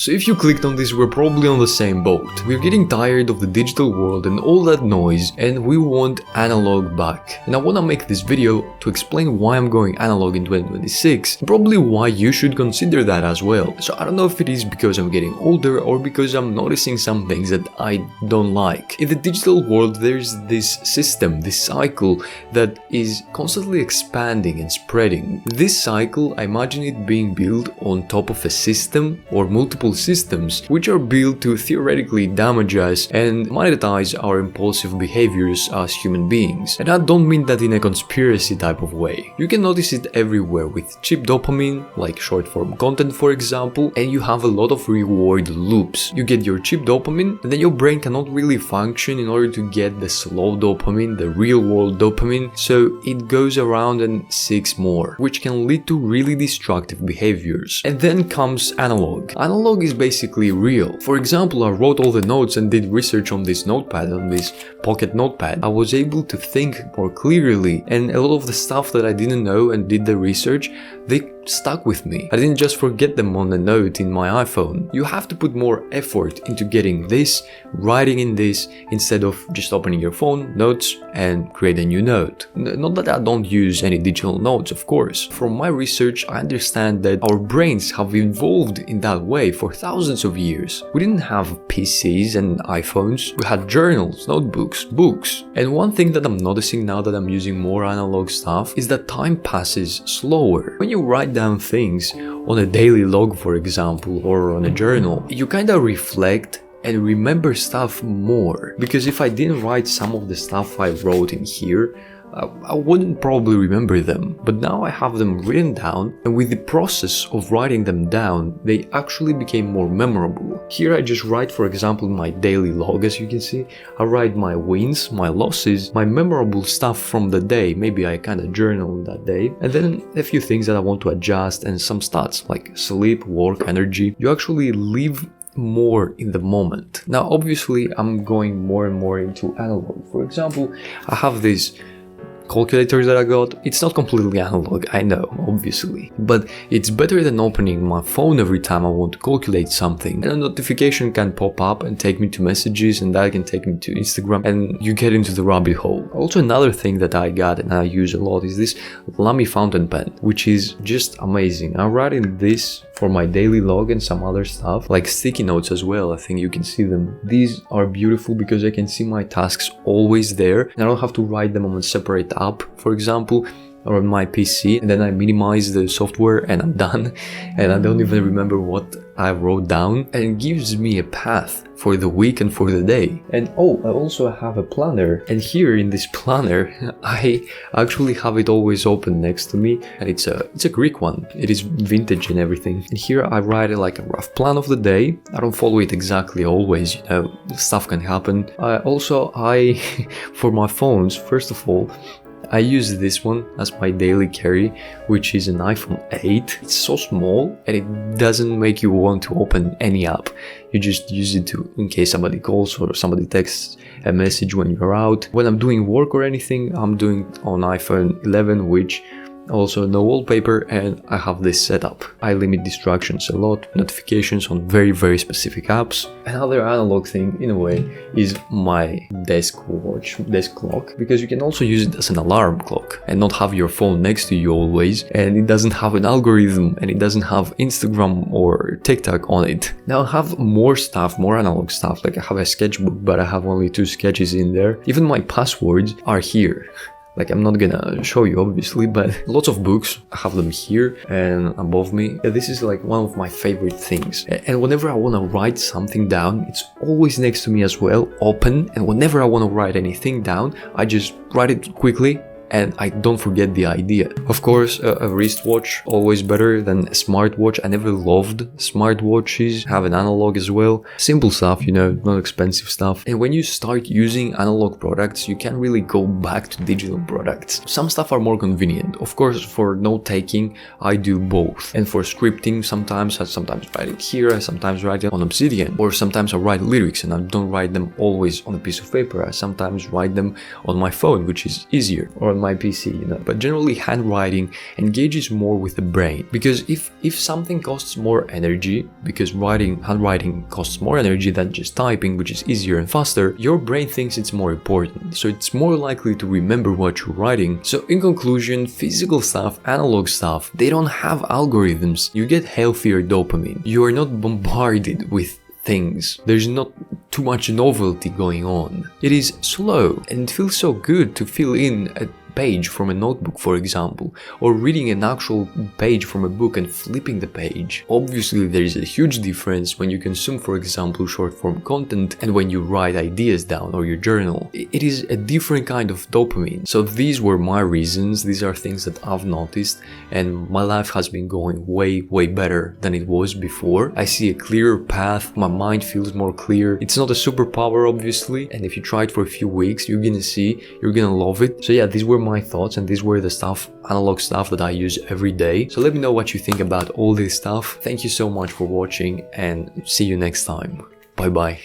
So if you clicked on this, we're probably on the same boat. We're getting tired of the digital world and all that noise, and we want analog back. And I want to make this video to explain why I'm going analog in 2026, and probably why you should consider that as well. So I don't know if it is because I'm getting older or because I'm noticing some things that I don't like. In the digital world, there's this system, this cycle that is constantly expanding and spreading. This cycle, I imagine it being built on top of a system or multiple systems which are built to theoretically damage us and monetize our impulsive behaviors as human beings. And I don't mean that in a conspiracy type of way. You can notice it everywhere with cheap dopamine, like short form content for example, and you have a lot of reward loops. You get your cheap dopamine and then your brain cannot really function in order to get the slow dopamine, the real world dopamine, so it goes around and seeks more, which can lead to really destructive behaviors. And then comes analog. Analog is basically real. For example, I wrote all the notes and did research on this notepad, on this pocket notepad. I was able to think more clearly, and a lot of the stuff that I didn't know and did the research, they stuck with me. I didn't just forget them on the note in my iPhone. You have to put more effort into getting this, writing in this, instead of just opening your phone, notes, and create a new note. Not that I don't use any digital notes, of course. From my research, I understand that our brains have evolved in that way for thousands of years. We didn't have PCs and iPhones. We had journals, notebooks, books. And one thing that I'm noticing now that I'm using more analog stuff is that time passes slower. When you write down things on a daily log, for example, or on a journal, you kind of reflect and remember stuff more. Because if I didn't write some of the stuff I wrote in here, I wouldn't probably remember them, but now I have them written down, and with the process of writing them down, they actually became more memorable. Here I just write, for example, my daily log, as you can see. I write my wins, my losses, my memorable stuff from the day, maybe I kind of journal that day, and then a few things that I want to adjust and some stats like sleep, work, energy. You actually live more in the moment. Now obviously I'm going more and more into analog. For example, I have this calculator that I got. It's not completely analog, I know, obviously, but it's better than opening my phone every time I want to calculate something. And a notification can pop up and take me to messages, and that can take me to Instagram, and you get into the rabbit hole. Also, another thing that I got and I use a lot is this Lamy fountain pen, which is just amazing. I write in this for my daily log and some other stuff, like sticky notes as well. I think you can see them. These are beautiful because I can see my tasks always there, and I don't have to write them on a separate app, for example, or on my PC, and then I minimize the software and I'm done, and I don't even remember what I wrote down, and it gives me a path for the week and for the day. And oh, I also have a planner, and here in this planner I actually have it always open next to me, and it's a Greek one. It is vintage and everything. And here I write like a rough plan of the day. I don't follow it exactly always, you know, stuff can happen. I for my phones, first of all, I use this one as my daily carry, which is an iPhone 8. It's so small and it doesn't make you want to open any app. You just use it to, in case somebody calls or somebody texts a message when you're out. When I'm doing work or anything, I'm doing on iPhone 11, which also no wallpaper, and I have this setup. I limit distractions a lot, notifications on very specific apps. Another analog thing in a way is my desk clock, because you can also use it as an alarm clock and not have your phone next to you always, and it doesn't have an algorithm and it doesn't have Instagram or TikTok on it. Now I have more stuff, more analog stuff, like I have a sketchbook, but I have only 2 sketches in there. Even my passwords are here. Like, I'm not gonna show you obviously, but lots of books, I have them here and above me. This is like one of my favorite things. And whenever I wanna write something down, it's always next to me as well, open. And whenever I wanna write anything down, I just write it quickly and I don't forget the idea. Of course, a wristwatch, always better than a smartwatch. I never loved smartwatches, have an analog as well. Simple stuff, you know, not expensive stuff. And when you start using analog products, you can't really go back to digital products. Some stuff are more convenient. Of course, for note-taking, I do both. And for scripting, sometimes I write it here, I sometimes write it on Obsidian, or sometimes I write lyrics and I don't write them always on a piece of paper. I sometimes write them on my phone, which is easier, or on my PC, you know. But generally handwriting engages more with the brain, because if something costs more energy, because handwriting costs more energy than just typing, which is easier and faster, your brain thinks it's more important, so it's more likely to remember what you're writing. So in conclusion, physical stuff, analog stuff, they don't have algorithms. You get healthier dopamine. You are not bombarded with things. There's not too much novelty going on. It is slow, and it feels so good to fill in a page from a notebook, for example, or reading an actual page from a book and flipping the page. Obviously, there is a huge difference when you consume, for example, short form content and when you write ideas down or your journal. It is a different kind of dopamine. So these were my reasons. These are things that I've noticed, and my life has been going way better than it was before. I see a clearer path. My mind feels more clear. It's not a superpower, obviously, and if you try it for a few weeks, you're gonna love it. So yeah, these were my thoughts, and these were the analog stuff that I use every day. So let me know what you think about all this stuff. Thank you so much for watching, and see you next time. Bye bye.